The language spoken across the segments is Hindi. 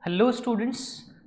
हेलो स्टूडेंट्स,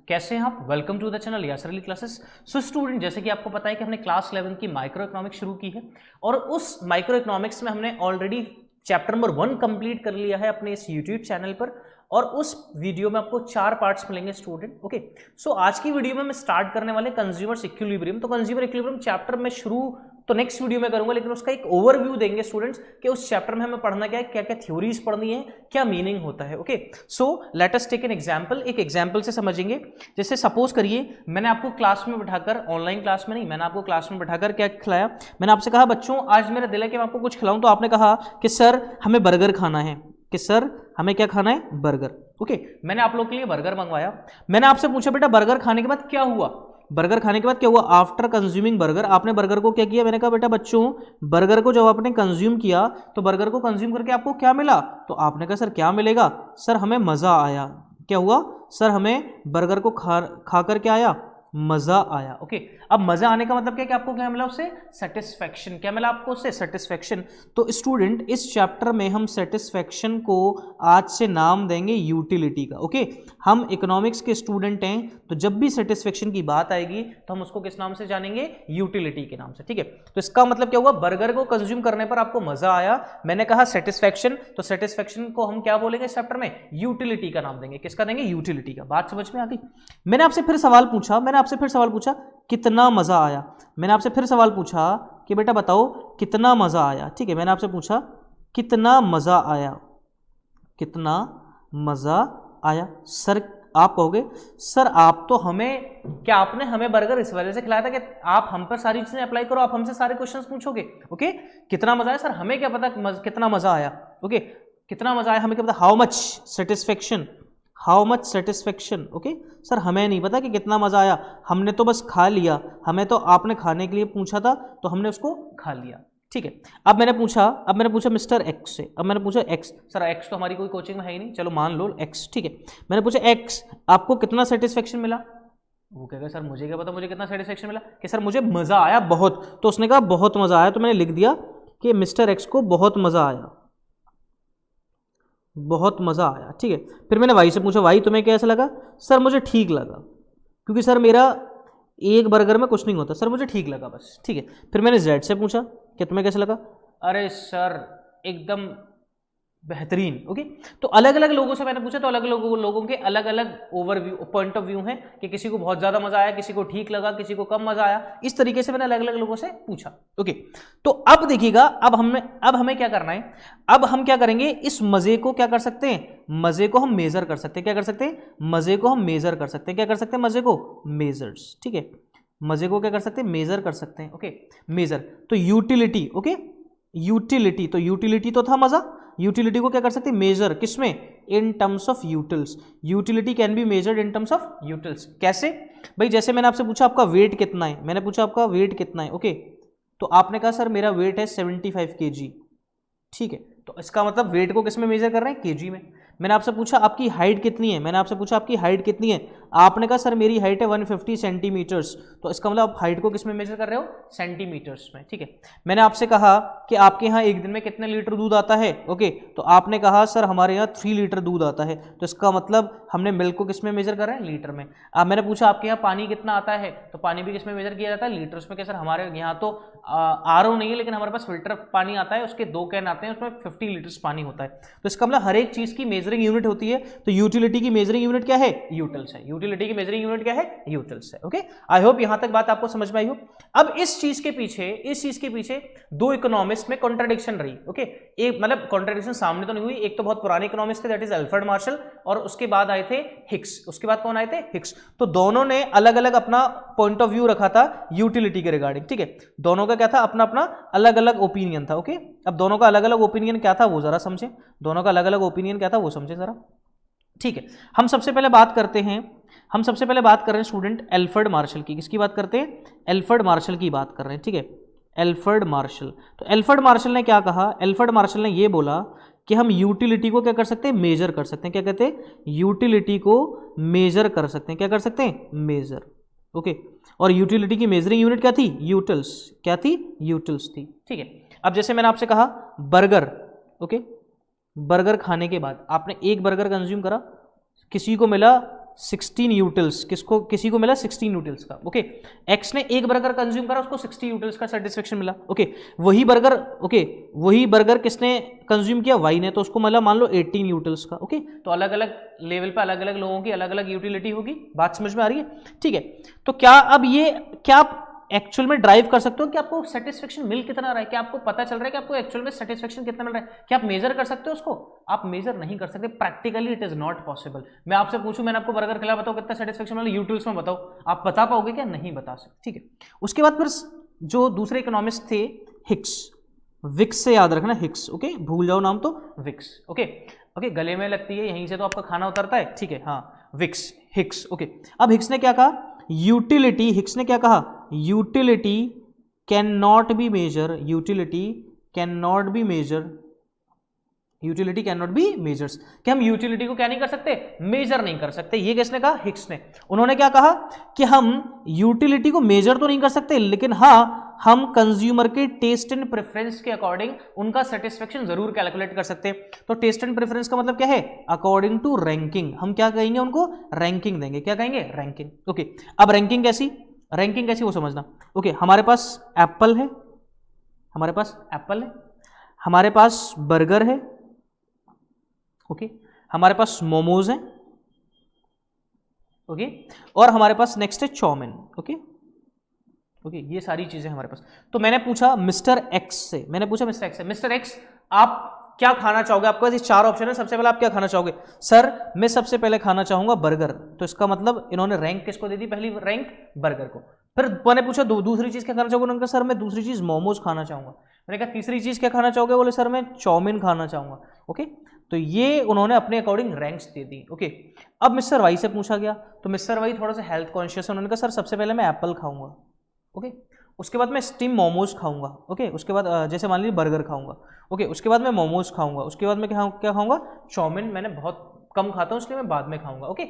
कैसे हैं आप। Welcome to the channel Yasar Ali classes. So student, जैसे कि आपको पता है कि हमने क्लास 11 की माइक्रो इकोनॉमिक्स शुरू की है और उस माइक्रो इकोनॉमिक्स में हमने ऑलरेडी चैप्टर नंबर 1 कंप्लीट कर लिया है अपने इस यूट्यूब चैनल पर और उस वीडियो में आपको 4 पार्ट्स मिलेंगे स्टूडेंट। ओके, सो आज की वीडियो में मैं स्टार्ट करने वाले कंज्यूमर इक्विलिब्रियम। तो कंज्यूमर इक्विलिब्रियम चैप्टर में शुरू तो नेक्स्ट वीडियो में करूंगा, लेकिन उसका एक ओवरव्यू देंगे स्टूडेंट्स कि उस चैप्टर में हमें पढ़ना क्या है, क्या क्या थ्योरीज पढ़नी है, क्या मीनिंग होता है। Okay, so let us take an example. एक एग्जांपल से समझेंगे। जैसे सपोज करिए मैंने आपको क्लास में बिठाकर, ऑनलाइन क्लास में नहीं, मैंने आपको क्लास में बिठाकर क्या खिलाया, मैंने आपसे कहा बच्चों आज मेरा दिल है कि मैं आपको कुछ खिलाऊं, तो आपने कहा कि सर हमें बर्गर खाना है, कि सर हमें क्या खाना है, बर्गर। ओके, मैंने आप लोग के लिए बर्गर मंगवाया। मैंने आपसे पूछा बेटा बर्गर खाने के बाद क्या हुआ, बर्गर खाने के बाद क्या हुआ, आफ्टर कंज्यूमिंग बर्गर आपने बर्गर को क्या किया। मैंने कहा बेटा बच्चों बर्गर को जब आपने कंज्यूम किया तो बर्गर को कंज्यूम करके आपको क्या मिला, तो आपने कहा सर क्या मिलेगा, सर हमें मजा आया। क्या हुआ सर, हमें बर्गर को खाकर क्या आया, मजा आया। ओके, अब मजा आने का मतलब क्या कि आपको क्या मिला, उससे सेटिस्फैक्शन। क्या मिला आपको उससे, सेटिस्फैक्शन। तो स्टूडेंट इस चैप्टर में हम सेटिस्फैक्शन को आज से नाम देंगे यूटिलिटी का। ओके, हम इकोनॉमिक्स के स्टूडेंट हैं तो जब भी सेटिस्फैक्शन की बात आएगी तो हम उसको किस नाम से जानेंगे, यूटिलिटी के नाम से। ठीक है, तो इसका मतलब क्या हुआ, बर्गर को कंज्यूम करने पर आपको मजा आया, मैंने कहा सेटिस्फैक्शन, तो सेटिस्फैक्शन को हम क्या बोलेंगे इस चैप्टर में, यूटिलिटी का नाम देंगे। किसका देंगे, यूटिलिटी का। बात समझ में आ गई। मैंने आपसे फिर सवाल पूछा कितना मजा आया। मैंने आपसे फिर सवाल पूछा कि बेटा बताओ कितना मजा आया। ठीक है, मैंने आपसे पूछा कितना मजा आया, कितना मजा आया। सर आप कहोगे सर आप तो हमें, क्या आपने हमें बर्गर इस वजह से खिलाया था कि आप हम पर सारी चीजें अप्लाई करो, आप हमसे सारे क्वेश्चंस पूछोगे। ओके, कितना मजा आया, सर हमें क्या पता कितना मजा आया। ओके, कितना मजा आया हमें क्या पता, how much satisfaction, how much satisfaction. Okay, sir हमें नहीं पता कि कितना मजा आया, हमने तो बस खा लिया, हमें तो आपने खाने के लिए पूछा था तो हमने उसको खा लिया। ठीक है, अब मैंने पूछा मिस्टर एक्स से, अब मैंने पूछा एक्स, सर एक्स तो हमारी कोई कोचिंग में है ही नहीं, चलो मान लो एक्स। ठीक है, मैंने पूछा एक्स आपको कितना सेटिस्फेक्शन मिला। वो कहेगा सर मुझे क्या पता मुझे कितना सेटिस्फेक्शन मिला, कि सर मुझे मजा आया बहुत। तो उसने कहा बहुत मजा आया, तो मैंने लिख दिया कि मिस्टर एक्स को बहुत मजा आया, बहुत मजा आया। ठीक है, फिर मैंने वाई से पूछा वाई तुम्हें कैसा लगा, सर मुझे ठीक लगा, क्योंकि सर मेरा एक बर्गर में कुछ नहीं होता, सर मुझे ठीक लगा बस। ठीक है, फिर मैंने जेड से पूछा कि तुम्हें कैसा लगा, अरे सर एकदम बेहतरीन। ओके, तो अलग अलग लोगों से मैंने पूछा, तो अलग अलग लोगों के अलग अलग ओवरव्यू, पॉइंट ऑफ व्यू हैं कि किसी को बहुत ज्यादा मजा आया, किसी को ठीक लगा, किसी को कम मजा आया। इस तरीके से मैंने अलग अलग लोगों से पूछा। ओके, तो अब देखिएगा, अब हमें क्या करना है, अब हम क्या करेंगे, इस मजे को क्या कर सकते हैं, मजे को हम मेजर कर सकते हैं। क्या कर सकते हैं, मजे को हम मेजर कर सकते हैं। क्या कर सकते हैं, मजे को मेजर्स। ठीक है, मजे को क्या कर सकते हैं, मेजर कर सकते हैं। ओके, मेजर, तो यूटिलिटी। ओके, यूटिलिटी, तो यूटिलिटी तो था मजा, यूटिलिटी को क्या कर सकते हैं, मेजर किसमें, इन terms of utils. Utility can be measured in terms of utils. कैसे भाई, जैसे मैंने आपसे पूछा आपका वेट कितना है, मैंने पूछा आपका वेट कितना है। ओके, तो आपने कहा सर मेरा वेट है 75 kg। ठीक है, तो इसका मतलब वेट को किस में मेजर कर रहे हैं, केजी में। मैंने आपसे पूछा आपकी हाइट कितनी है, मैंने आपसे पूछा आपकी हाइट कितनी है, आपने कहा सर मेरी हाइट है 150 सेंटीमीटर्स। तो इसका मतलब आप हाइट को किस में मेजर कर रहे हो, सेंटीमीटर्स में। ठीक है, मैंने आपसे कहा कि आपके यहाँ एक दिन में कितने लीटर दूध आता है। ओके, तो आपने कहा सर हमारे यहाँ 3 लीटर दूध आता है। तो इसका मतलब हमने मिल्क को किस में मेजर कर रहे हैं, लीटर में। अब मैंने पूछा आपके यहाँ पानी कितना आता है, तो पानी भी किस में मेजर किया जाता है, लीटर्स में। क्या सर हमारे यहाँ तो आरओ नहीं है, लेकिन हमारे पास फिल्टर पानी आता है, उसके 2 कैन आते हैं, उसमें 50 लीटर्स पानी होता है। तो इसका मतलब हर एक चीज की मेजरिंग यूनिट होती है। तो यूटिलिटी की मेजरिंग यूनिट क्या है, यूटिल्स है। यूटिलिटी की मेजरिंग यूनिट क्या है, यूटिल्स है। ओके, आई होप यहां तक बात आपको समझ में आई हो। अब इस चीज के पीछे दो इकोनॉमिस्ट में कॉन्ट्रडिक्शन रही। ओके, एक मतलब कॉन्ट्रडिक्शन सामने तो नहीं हुई, एक तो बहुत पुराने इकोनॉमिस्ट थे, दैट इज अल्फ्रेड मार्शल, और उसके बाद आए थे हिक्स। उसके बाद कौन आए थे, हिक्स। तो दोनों ने अलग अलग अपना पॉइंट ऑफ व्यू रखा था यूटिलिटी के रिगार्डिंग। ठीक है, दोनों का क्या था, अपना अपना अलग अलग ओपिनियन था। ओके, अब दोनों का अलग अलग ओपिनियन क्या था वो जरा समझे, दोनों का अलग अलग ओपिनियन क्या था वो समझे जरा। ठीक है, हम सबसे पहले बात कर रहे हैं स्टूडेंट एल्फ्रेड मार्शल की। किसकी बात करते हैं, एल्फ्रेड मार्शल की बात कर रहे हैं। ठीक है, एल्फ्रेड मार्शल। तो एल्फ्रेड मार्शल ने क्या कहा, एल्फ्रेड मार्शल ने ये बोला कि हम यूटिलिटी को क्या कर सकते हैं, मेजर कर सकते हैं। क्या कहते हैं, यूटिलिटी को मेजर कर सकते हैं। क्या कर सकते हैं, मेजर। ओके, और यूटिलिटी की मेजरिंग यूनिट क्या थी, यूटिल्स। क्या थी, यूटिल्स थी। ठीक है, अब जैसे मैंने आपसे कहा बर्गर। ओके, बर्गर खाने के बाद आपने एक बर्गर कंज्यूम करा, किसी को मिला 16 यूटिल्स, किसको, किसी को मिला 16 यूटिल्स का, ओके। एक्स ने एक बर्गर कंज्यूम करा, उसको 60 यूटिल्स का सेटिस्फेक्शन मिला, ओके। वही बर्गर, ओके, वही बर्गर किसने कंज्यूम किया, वाई ने, तो उसको मिला मान लो 18 यूटिल्स का, ओके। तो अलग अलग लेवल पे अलग अलग लोगों की अलग अलग यूटिलिटी होगी, बात समझ में आ रही है, ठीक है। तो क्या अब ये क्या आप एक्चुअल में ड्राइव कर सकते हो कि आपको सेटिस्फेक्शन मिल कितना रहा है, क्या आपको पता चल रहा है कि आपको एक्चुअल में सेटिस्फेक्शन कितना मिल रहा है, क्या आप मेजर कर सकते हो उसको? आप मेजर नहीं कर सकते, practically it is not possible. मैं आपसे पूछूं, मैंने आपको बर्गर खिलाया, बताओ कितना सेटिस्फेक्शन वाला, यूटिल्स में बताओ, आप बता पाओगे क्या? नहीं बता सकते, ठीक है। उसके बाद फिर जो दूसरे इकोनॉमिस्ट थे हिक्स, विक्स से याद रखना, हिक्स, ओके, भूल जाओ नाम तो विक्स, ओके ओके, गले में लगती है, यहीं से तो आपका खाना उतरता है, ठीक है, हाँ, विक्स, हिक्स, ओके। अब हिक्स ने क्या कहा, यूटिलिटी, हिक्स ने क्या कहा, utility can not be measure, utility can not be measure, utility can not be measures, कि हम यूटिलिटी को क्या नहीं कर सकते, मेजर नहीं कर सकते। ये किसने कहा, हिक्स ने। उन्होंने क्या कहा कि हम यूटिलिटी को मेजर तो नहीं कर सकते, लेकिन हाँ हम कंज्यूमर के टेस्ट एंड प्रेफरेंस के अकॉर्डिंग उनका सेटिस्फेक्शन जरूर कैलकुलेट कर सकते हैं। तो टेस्ट एंड प्रेफरेंस का मतलब क्या है, अकॉर्डिंग टू रैंकिंग, हम क्या कहेंगे उनको, रैंकिंग देंगे, क्या कहेंगे, रैंकिंग, ओके। अब रैंकिंग कैसी, रैंकिंग कैसी वो समझना, ओके। हमारे पास एप्पल है, हमारे पास एप्पल है, हमारे पास बर्गर है, ओके, हमारे पास मोमोज हैं, ओके, और हमारे पास नेक्स्ट है चाउमीन, ओके ओके, ये सारी चीजें हमारे पास। तो मैंने पूछा मिस्टर एक्स से, मैंने पूछा मिस्टर एक्स से, मिस्टर एक्स आप क्या खाना चाहोगे, आपके पास ये 4 ऑप्शन है, सबसे पहले आप क्या खाना चाहोगे? सर मैं सबसे पहले खाना चाहूंगा बर्गर। तो इसका मतलब इन्होंने रैंक किसको दे दी, पहली रैंक बर्गर को। फिर मैंने पूछा दूसरी चीज क्या खाना चाहोगे, उन्होंने कहा सर मैं दूसरी चीज मोमोज खाना चाहूंगा। मैंने कहा तीसरी चीज क्या खाना चाहोगे, बोले सर मैं चाउमीन खाना चाहूंगा, ओके। तो ये उन्होंने अपने अकॉर्डिंग रैंक्स दे दी, ओके। अब मिस्टर वाई से पूछा गया, तो मिस्टर वाई थोड़ा सा हेल्थ कॉन्शियस है, उन्होंने कहा सर सबसे पहले मैं एप्पल खाऊंगा, ओके, उसके बाद मैं स्टीम मोमोज खाऊंगा, ओके, उसके बाद जैसे मान लीजिए बर्गर खाऊंगा, ओके, उसके बाद मैं मोमोज खाऊंगा, उसके बाद मैं क्या खाऊंगा, चाउमीन, मैंने बहुत कम खाता हूं इसलिए मैं बाद में खाऊंगा, ओके।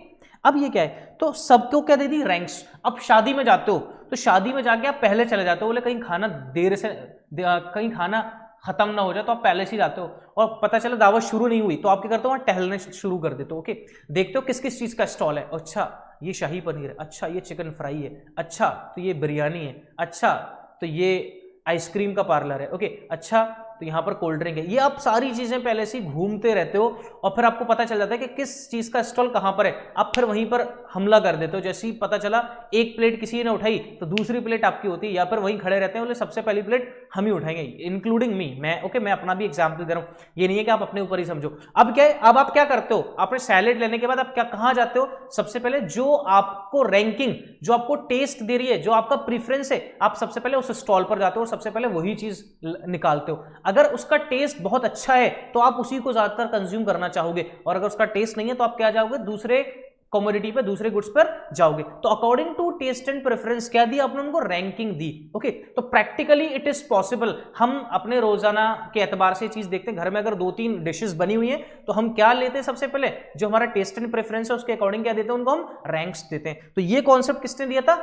अब ये क्या है, तो सबको क्या दे दी, रैंक्स। अब शादी में जाते हो तो शादी में जाके आप पहले चले जाते हो, बोले कहीं खाना देर से कहीं खाना खत्म ना हो जाए, तो आप पहले से ही जाते हो, और पता चला दावत शुरू नहीं हुई तो आप क्या करते हो, वहां टहलने शुरू कर देते हो, ओके। देखते हो किस किस चीज का स्टॉल है, अच्छा ये शाही पनीर है, अच्छा ये चिकन फ्राई है, अच्छा तो ये बिरयानी है, अच्छा तो ये आइसक्रीम का पार्लर है, ओके, अच्छा तो यहाँ पर कोल्ड ड्रिंक है। ये आप सारी चीजें पहले से घूमते रहते हो और फिर आपको पता चल जाता है कि किस चीज का स्टॉल कहाँ पर है, आप फिर वहीं पर हमला कर देते हो। जैसे ही पता चला एक प्लेट किसी ने उठाई तो दूसरी प्लेट आपकी होती है, या फिर वहीं खड़े रहते हैं, बोले सबसे पहली प्लेट हम ही उठाएंगे, इंक्लूडिंग मी, मैं, ओके, मैं अपना भी एग्जाम्पल दे रहा हूँ, ये नहीं है कि आप अपने ऊपर ही समझो। अब क्या है, अब आप क्या करते हो, आपने सैलेड लेने के बाद आप क्या कहाँ जाते हो, सबसे पहले जो आपको रैंकिंग, जो आपको टेस्ट दे रही है, जो आपका प्रीफरेंस है, आप सबसे पहले उस स्टॉल पर जाते हो और सबसे पहले वही चीज निकालते हो। अगर उसका टेस्ट बहुत अच्छा है तो आप उसी को ज्यादातर कंज्यूम करना चाहोगे, और अगर उसका टेस्ट नहीं है तो आप क्या जाओगे, दूसरे कमोडिटी पे, दूसरे गुड्स पर जाओगे। तो according to taste and preference क्या दी आपने उनको, रैंकिंग दी, ओके। तो प्रैक्टिकली इट इज पॉसिबल, हम अपने रोजाना के एतबार से चीज देखते हैं, घर में अगर 2-3 डिशेस बनी हुई है तो हम क्या लेते हैं, सबसे पहले जो हमारा टेस्ट एंड प्रेफरेंस है उसके अकॉर्डिंग क्या देते हैं, उनको हम रैंक्स देते हैं। तो ये कॉन्सेप्ट किसने दिया था,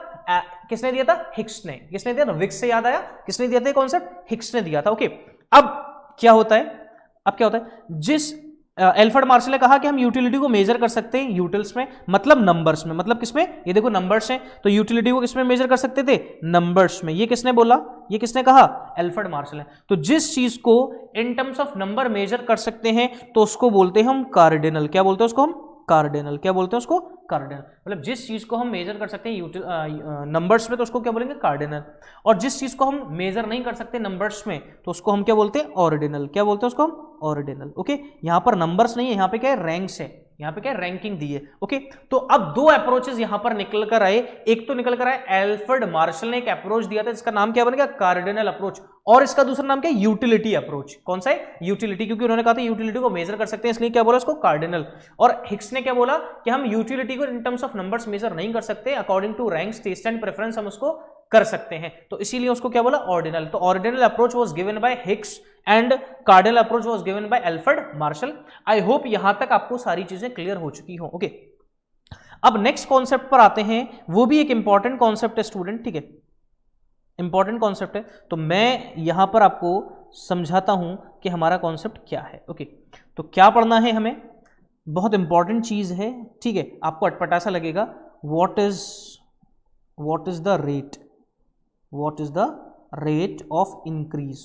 किसने दिया था, हिक्स ने। किसने दिया था, विक्स से याद आया, किसने दिया था कॉन्सेप्ट, हिक्स ने दिया था, ओके। अब क्या होता है, अब क्या होता है, जिस एल्फ्रेड मार्शल ने कहा कि हम यूटिलिटी को मेजर कर सकते हैं यूटिल्स में, मतलब नंबर्स में, मतलब किसमें, ये देखो नंबर्स हैं, तो यूटिलिटी को किसमें मेजर कर सकते थे, नंबर्स में। ये किसने बोला, ये किसने कहा, एल्फ्रेड मार्शल ने। तो जिस चीज को in terms of number measure कर सकते हैं तो उसको बोलते हैं हम कार्डिनल। क्या बोलते हैं उसको हम, कार्डिनल। क्या बोलते हैं उसको, कार्डिनल। मतलब जिस चीज को हम मेजर कर सकते हैं नंबर्स में तो उसको क्या बोलेंगे, कार्डिनल। और जिस चीज को हम मेजर नहीं कर सकते नंबर्स में तो उसको हम क्या बोलते हैं, ऑर्डिनल। क्या बोलते हैं उसको हम, ऑर्डिनल, ओके। यहां पर नंबर्स नहीं है, यहां पे क्या है, रैंक्स है, यहां पे क्या है, रैंकिंग दी है, ओके। तो अब 2 अप्रोचेस यहां पर निकल कर आए। एक तो निकल कर आए, एल्फ्रेड मार्शल ने एक अप्रोच दिया था जिसका नाम क्या बनेगा, कार्डिनल अप्रोच, और इसका दूसरा नाम क्या है, यूटिलिटी अप्रोच। कौन सा है, यूटिलिटी, क्योंकि उन्होंने कहा था यूटिलिटी को मेजर कर सकते हैं, इसलिए क्या बोला उसको, कार्डिनल। और हिक्स ने क्या बोला कि हम यूटिलिटी को in terms of numbers measure नहीं कर सकते, according to ranks, taste and preference हम उसको कर सकते हैं, तो इसीलिए उसको क्या बोला, ऑर्डिनल। तो ordinal approach was given by Hicks and cardinal approach was given by Alfred Marshall. I hope यहां तक आपको सारी चीजें क्लियर हो चुकी हो, ओके। अब नेक्स्ट कॉन्सेप्ट पर आते हैं, वो भी एक इंपॉर्टेंट कॉन्सेप्ट है स्टूडेंट, ठीक है, इंपॉर्टेंट कॉन्सेप्ट है। तो मैं यहां पर आपको समझाता हूं कि हमारा कॉन्सेप्ट क्या है, ओके। तो क्या पढ़ना है हमें, बहुत इंपॉर्टेंट चीज है, ठीक है, आपको अटपटा सा लगेगा। What is the rate, what is the rate of increase,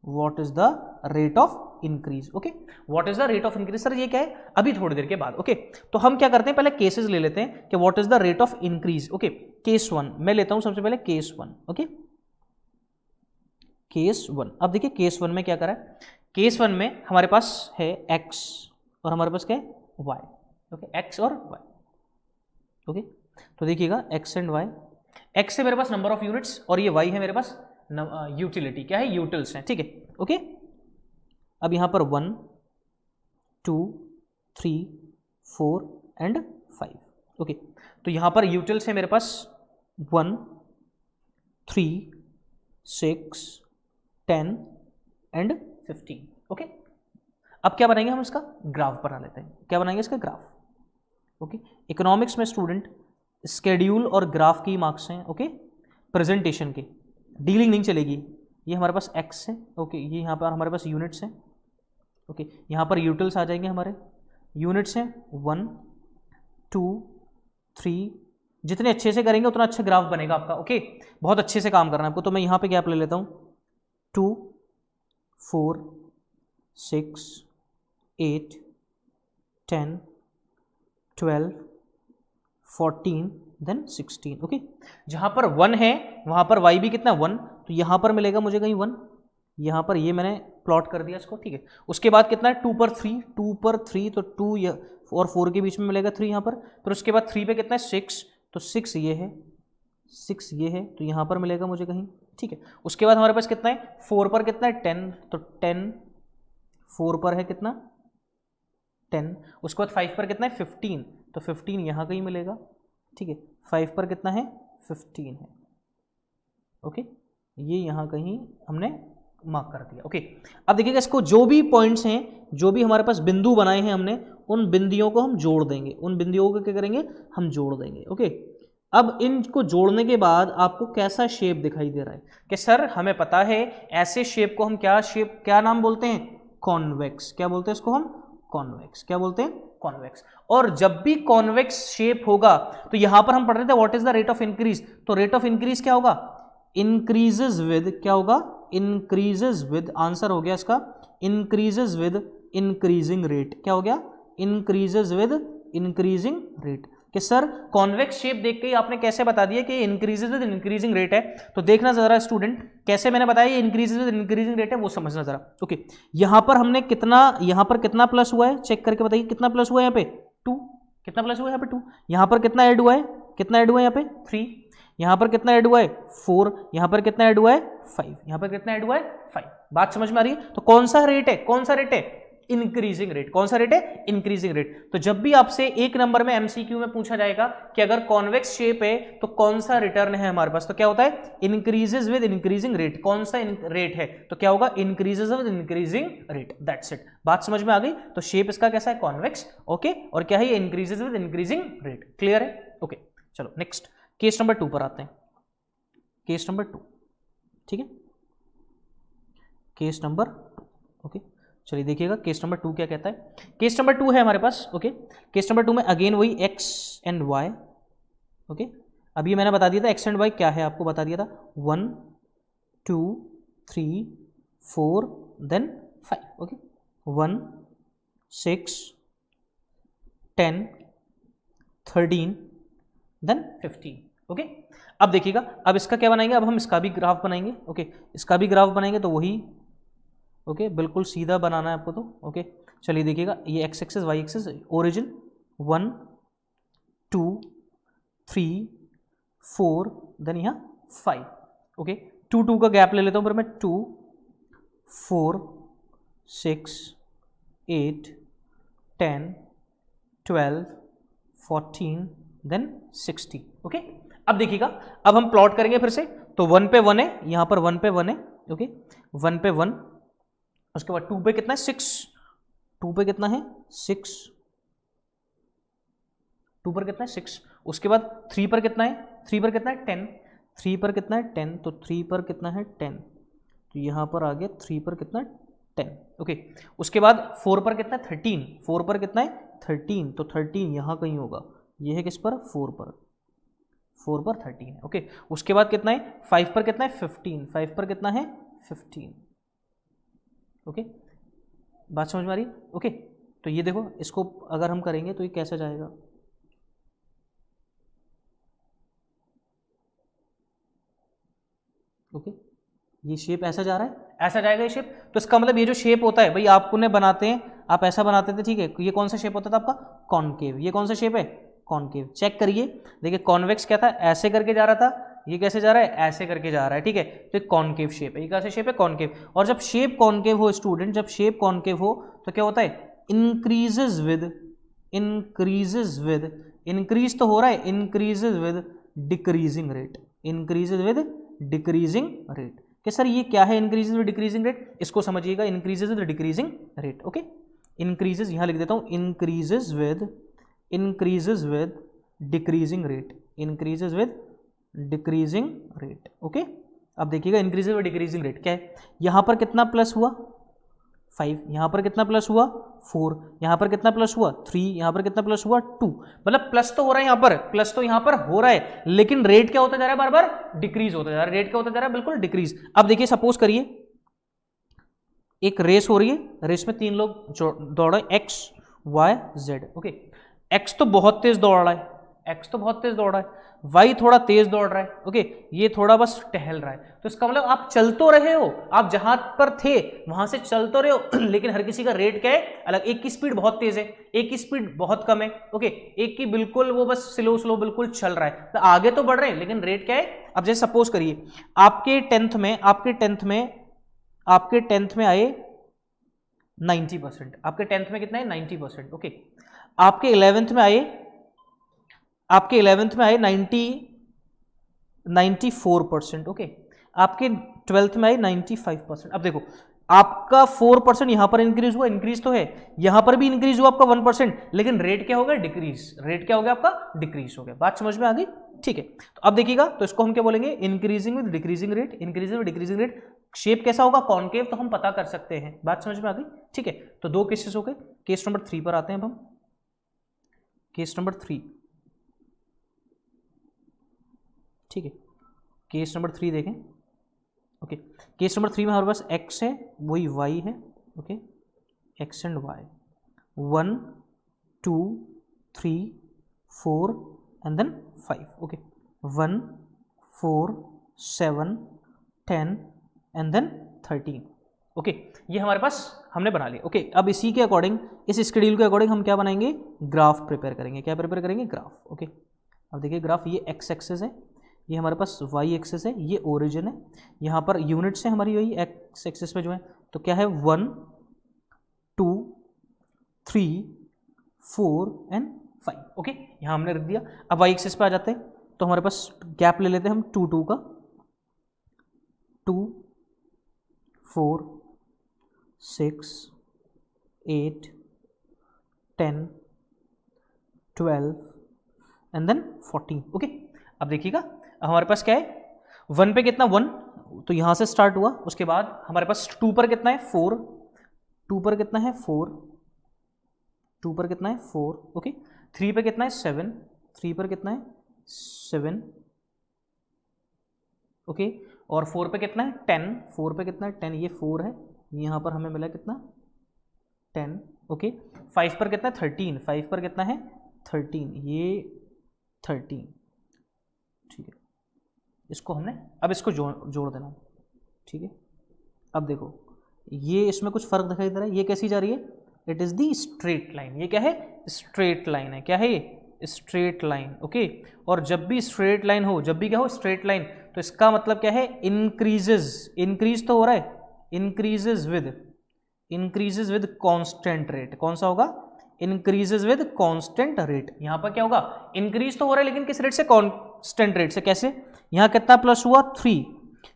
what is the rate of increase, okay, what is the rate of increase. Sir ये क्या है, अभी थोड़ी देर के बाद, ओके। तो हम क्या करते हैं, पहले केसेस ले लेते हैं कि what is the rate of increase, okay. Case 1 मैं लेता हूं सबसे पहले, केस 1, ओके, केस 1। अब देखिए केस 1 में क्या करा है, केस 1 में हमारे पास है x और हमारे पास क्या है y, ओके, x और y, ओके। तो देखिएगा x एंड y, x है मेरे पास नंबर ऑफ यूनिट्स और ये y है मेरे पास यूटिलिटी, क्या है, यूटिल्स हैं, ठीक है, ओके। अब यहां पर 1 2 3 4 एंड 5, ओके। तो यहां पर यूटिल्स है मेरे पास 1 3 6 10 एंड 15, ओके। अब क्या बनाएंगे हम, इसका ग्राफ बना लेते हैं। क्या बनाएंगे, इसका ग्राफ, ओके। इकोनॉमिक्स में स्टूडेंट स्केड्यूल और ग्राफ की मार्क्स हैं, ओके, प्रेजेंटेशन के, डीलिंग नहीं चलेगी। ये हमारे पास x है, ओके, ये यहाँ पर हमारे पास यूनिट्स हैं, ओके, यहाँ पर यूटिल्स आ जाएंगे, हमारे यूनिट्स हैं 1 2 3, जितने अच्छे से करेंगे उतना अच्छा ग्राफ बनेगा आपका, ओके। बहुत अच्छे से काम करना है आपको। तो मैं यहाँ पे गैप ले लेता हूँ, 2 4 6 8 10 12 14 देन 16, ओके। जहां पर 1 है वहां पर y भी कितना 1, तो यहां पर मिलेगा मुझे कहीं 1, यहां पर ये मैंने प्लॉट कर दिया इसको, ठीक है। उसके बाद कितना है 2 पर 3, 2 पर 3 तो 2 और 4 के बीच में मिलेगा 3 यहाँ पर। फिर उसके बाद 3 पे कितना है 6, तो 6 ये है, 6 ये है, तो यहाँ पर मिलेगा मुझे कहीं, ठीक है। उसके बाद हमारे पास कितना है 4 पर कितना है 10, तो 10 4 पर है कितना 10। उसके बाद 5 पर कितना है 15, तो 15 यहाँ कहीं मिलेगा, ठीक है। 5 पर कितना है 15 है, ओके, ये यहाँ कहीं हमने मार्क कर दिया, ओके। अब देखिएगा इसको, जो भी पॉइंट्स हैं, जो भी हमारे पास बिंदु बनाए हैं हमने, उन बिंदुओं को हम जोड़ देंगे, उन बिंदुओं को क्या करेंगे, हम जोड़ देंगे, ओके। अब इनको जोड़ने के बाद आपको कैसा शेप दिखाई दे रहा है कि सर हमें पता है ऐसे शेप को हम क्या नाम बोलते हैं, कॉन्वेक्स। क्या बोलते हैं इसको हम, कॉन्वेक्स। क्या बोलते हैं, कॉन्वेक्स। और जब भी कॉन्वेक्स शेप होगा तो यहां पर हम पढ़ रहे थे what is the rate of increase, तो रेट ऑफ इंक्रीज क्या होगा, इंक्रीजेस विद, क्या होगा, इंक्रीजेस विद, आंसर हो गया इसका इंक्रीजेस विद इंक्रीजिंग रेट। क्या हो गया, इंक्रीजेस विद इंक्रीजिंग रेट। कि सर कॉन्वेक्स शेप देख के ही आपने कैसे बता दिया कि इंक्रीजेस विद इंक्रीजिंग रेट है, तो देखना जरा स्टूडेंट कैसे मैंने बताया ये इंक्रीजेस विद इंक्रीजिंग रेट है, वो समझना जरा, ओके। यहां पर हमने कितना, यहां पर कितना प्लस हुआ है, चेक करके बताइए कितना प्लस हुआ है, यहाँ पे 2, कितना प्लस हुआ है यहाँ पे 2, यहां पर कितना ऐड हुआ है, कितना ऐड हुआ है यहाँ पे 3, यहां पर कितना ऐड हुआ है 4, यहां पर कितना ऐड हुआ है 5, यहां पर कितना ऐड हुआ है 5। बात समझ में आ रही है। तो कौन सा रेट है, कौन सा रेट है, इंक्रीजिंग रेट। कौन सा रेट है, इंक्रीजिंग रेट। तो जब भी आपसे एक नंबर में एमसीक्यू में पूछा जाएगा कि अगर कॉन्वेक्स शेप है तो कौन सा रिटर्न है हमारे पास, तो क्या होता है, इंक्रीजेस विद इंक्रीजिंग रेट। कौन सा रेट है, तो क्या होगा, increases with increasing rate, that's it. बात समझ में आ गई। तो शेप इसका कैसा है, कॉन्वेक्स, ओके, और क्या है ये, increases with increasing rate. Clear है, ओके। चलो नेक्स्ट केस नंबर 2 पर आते हैं। केस नंबर 2, ठीक है, केस नंबर 2, ओके। चलिए देखिएगा केस नंबर 2 क्या कहता है। केस नंबर 2 है हमारे पास, ओके। केस नंबर 2 में अगेन वही x एंड y, ओके। अभी मैंने बता दिया था x एंड y क्या है, आपको बता दिया था 1 2 3 4 देन 5, ओके। 1 6 10 13 then 15, okay. अब देखिएगा, अब इसका क्या बनाएंगे, अब हम इसका भी ग्राफ बनाएंगे, ओके। इसका भी ग्राफ बनाएंगे तो वही, ओके, बिल्कुल सीधा बनाना है आपको, तो ओके। चलिए देखिएगा, ये x axis y axis, origin 1 2 3 4 then यहाँ 5, ओके। 2 2 का गैप ले लेता हूँ फिर मैं, 2 4 6 8 10 12 14 देन 60, ओके। अब देखिएगा, अब हम प्लॉट करेंगे फिर से। तो 1 पे 1 है, यहां पर 1 पे 1 है, ओके, 1 पे 1। उसके बाद 2 पे कितना है 6, 2 पे कितना है 6, 2 पर कितना है 6। उसके बाद 3 पर कितना है, 3 पर कितना है 10, 3 पर कितना है 10, तो 3 पर कितना है 10, तो यहां पर आ गया 3 पर कितना 10। ओके, उसके बाद 4 पर कितना है 13, 4 पर कितना है 13, तो 13 यहाँ कहीं होगा, ये है किस पर 4 पर, 4 पर 13 है। ओके, उसके बाद कितना है 5 पर कितना है 15, 5 पर कितना है 15। ओके, बात समझ में आ रही है? ओके, तो ये देखो, इसको अगर हम करेंगे तो ये कैसे जाएगा, ओके, ये शेप ऐसा जा रहा है, ऐसा जाएगा ये शेप। तो इसका मतलब ये जो शेप होता है भाई, आपको ने बनाते हैं, आप ऐसा बनाते थे, ठीक है, ये कौन सा शेप होता था आपका, कॉनकेव। ये कौन सा शेप है, कॉनकेव। चेक करिए, देखिए कॉन्वेक्स क्या था, ऐसे करके जा रहा था, ये कैसे जा रहा है, ऐसे करके जा रहा है, ठीक है, तो एक कॉनकेव शेप है, ये कैसे शेप है, कॉनकेव। और जब शेप कॉनकेव हो स्टूडेंट, जब शेप कॉनकेव हो तो क्या होता है, इंक्रीजेज विद, इंक्रीज तो हो रहा है, increases with decreasing rate, increases with decreasing rate. कि सर ये क्या है इंक्रीजेज विद डिक्रीजिंग रेट, इसको समझिएगा, increases with decreasing rate. Okay, increases यहां लिख देता हूं, increases with decreasing rate, increases with decreasing rate. Okay, अब देखिएगा इंक्रीजेज विद डिक्रीजिंग रेट क्या है, यहां पर कितना प्लस हुआ 5, यहां पर कितना प्लस हुआ 4, यहां पर कितना प्लस हुआ 3, यहां पर कितना प्लस हुआ 2, मतलब प्लस तो हो रहा है, यहां पर प्लस तो यहां पर हो रहा है, लेकिन रेट क्या होता जा रहा है, बार बार डिक्रीज होता जा रहा है, रेट क्या होता जा रहा है, बिल्कुल डिक्रीज। अब देखिए सपोज करिए एक रेस हो रही है, रेस में 3 लोग दौड़ रहे, X Y Z. Okay, X तो बहुत तेज दौड़ रहा है, एक्स तो बहुत तेज दौड़ रहा है, वाई थोड़ा तेज दौड़ रहा है, ओके, ये थोड़ा बस टहल रहा है। तो इसका मतलब आप चल तो रहे हो, आप जहां पर थे वहां से चल तो रहे हो, लेकिन हर किसी का रेट क्या है अलग, एक की स्पीड बहुत तेज है, एक की स्पीड बहुत कम है, ओके, एक की बिल्कुल वो बस स्लो स्लो बिल्कुल चल रहा है, तो आगे तो बढ़ रहे हैं लेकिन रेट क्या है। अब जैसे सपोज करिए आपके टेंथ में आए 90%, आपके टेंथ में कितना है 90%, ओके, आपके 11th में आए 94%, ओके, आपके 12th में आए 95%। अब देखो आपका 4% यहां पर इंक्रीज हुआ, इंक्रीज तो है, यहां पर भी इंक्रीज हुआ आपका 1%, लेकिन रेट क्या हो गया डिक्रीज, रेट क्या हो गया आपका डिक्रीज हो गया। बात समझ में आ गई, ठीक है। तो अब देखिएगा, तो इसको हम क्या बोलेंगे, increasing with decreasing rate, increasing with decreasing rate. Shape कैसा होगा, कॉनकेव, तो हम पता कर सकते हैं। बात समझ में आ गई, ठीक है। तो 2 केसेस हो गए, केस नंबर 3 पर आते हैं अब हम, केस नंबर 3, ठीक है, केस नंबर 3 देखें। ओके, केस नंबर 3 में हमारे पास x है, वही y है, okay, x and y, 1 2 3 4 and then 5, okay, 1 4 7 10 and then 13, okay, ये हमारे पास हमने बना लिया। ओके, अब इसी के अकॉर्डिंग, इस शेड्यूल के अकॉर्डिंग हम क्या बनाएंगे, ग्राफ प्रिपेयर करेंगे। क्या प्रिपेयर करेंगे, ग्राफ। ओके, अब देखिए ग्राफ, ये x एक्सिस है, ये हमारे पास y एक्सिस है, ये ओरिजिन है, यहाँ पर यूनिट्स है हमारी वही x एक्सिस पे जो है, तो क्या है 1 2 3 4 एंड 5, ओके, यहाँ हमने रख दिया। अब y एक्सिस पे आ जाते हैं, तो हमारे पास गैप ले लेते हैं हम 2 2 का, 2 4 6 8 10 12 एंड देन 14, ओके। अब देखिएगा, अब हमारे पास क्या है, 1 पे कितना 1, तो यहां से स्टार्ट हुआ, उसके बाद हमारे पास 2 पर कितना है 4, 2 पर कितना है 4, 2 पर कितना है 4, ओके, 3 पे कितना है 7, 3 पर कितना है 7, ओके, और 4 पे कितना है 10, 4 पे कितना है 10, ये 4 है, यहां पर हमें मिला कितना 10, ओके, 5 पर कितना है 13, 5 पर कितना है 13, ये 13, ठीक है, इसको हमने, अब इसको जोड़ देना, ठीक है। अब देखो ये इसमें कुछ फर्क दिखाई दे रहा है, ये कैसी जा रही है, it is the straight line, ये क्या है स्ट्रेट लाइन है, क्या है ये स्ट्रेट लाइन, ओके। और जब भी स्ट्रेट लाइन हो, जब भी क्या हो स्ट्रेट लाइन, तो इसका मतलब क्या है, इंक्रीजेज, इंक्रीज तो हो रहा है, इंक्रीजेज विद कांस्टेंट रेट, कौन सा होगा, इंक्रीजेज विद कांस्टेंट रेट। यहां पर क्या होगा, इंक्रीज तो हो रहा है लेकिन किस रेट से, कांस्टेंट रेट से। कैसे, यहां कितना प्लस हुआ 3,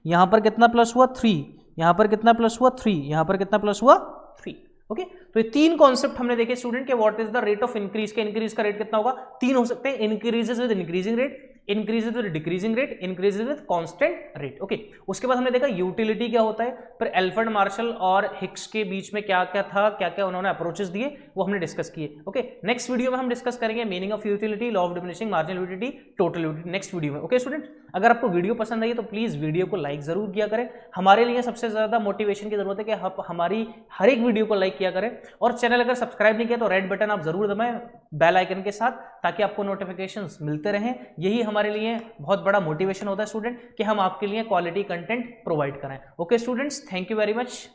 यहां पर कितना प्लस हुआ 3, यहां पर कितना प्लस हुआ 3, यहां पर कितना प्लस हुआ 3, ओके। तो ये 3 कॉन्सेप्ट हमने देखे स्टूडेंट के, what is the rate of increase, के इंक्रीज का रेट कितना होगा, 3 हो सकते हैं, increases with increasing rate, increases with decreasing rate, increases with constant rate. Okay, उसके बाद हमने देखा यूटिलिटी क्या होता है, फिर एल्फ्रेड मार्शल और हिक्स के बीच में क्या क्या था, क्या क्या उन्होंने अप्रोचेस दिए, वो हमने डिस्कस किए। ओके, नेक्स्ट वीडियो में हम डिस्कस करेंगे meaning of utility, law of diminishing marginal utility, total utility, next video में। ओके स्टूडेंट, अगर आपको वीडियो पसंद आई तो प्लीज वीडियो को लाइक जरूर किया करें। हमारे लिए सबसे ज्यादा मोटिवेशन की जरूरत है कि आप हमारी हर एक वीडियो को लाइक किया करें, और चैनल अगर सब्सक्राइब नहीं किया तो रेड बटन आप जरूर दबाएं बेल आइकन के साथ, ताकि आपको नोटिफिकेशंस मिलते रहें। यही हमारे लिए बहुत बड़ा मोटिवेशन होता है स्टूडेंट, कि हम आपके लिए क्वालिटी कंटेंट प्रोवाइड करें। Okay students, thank you very much.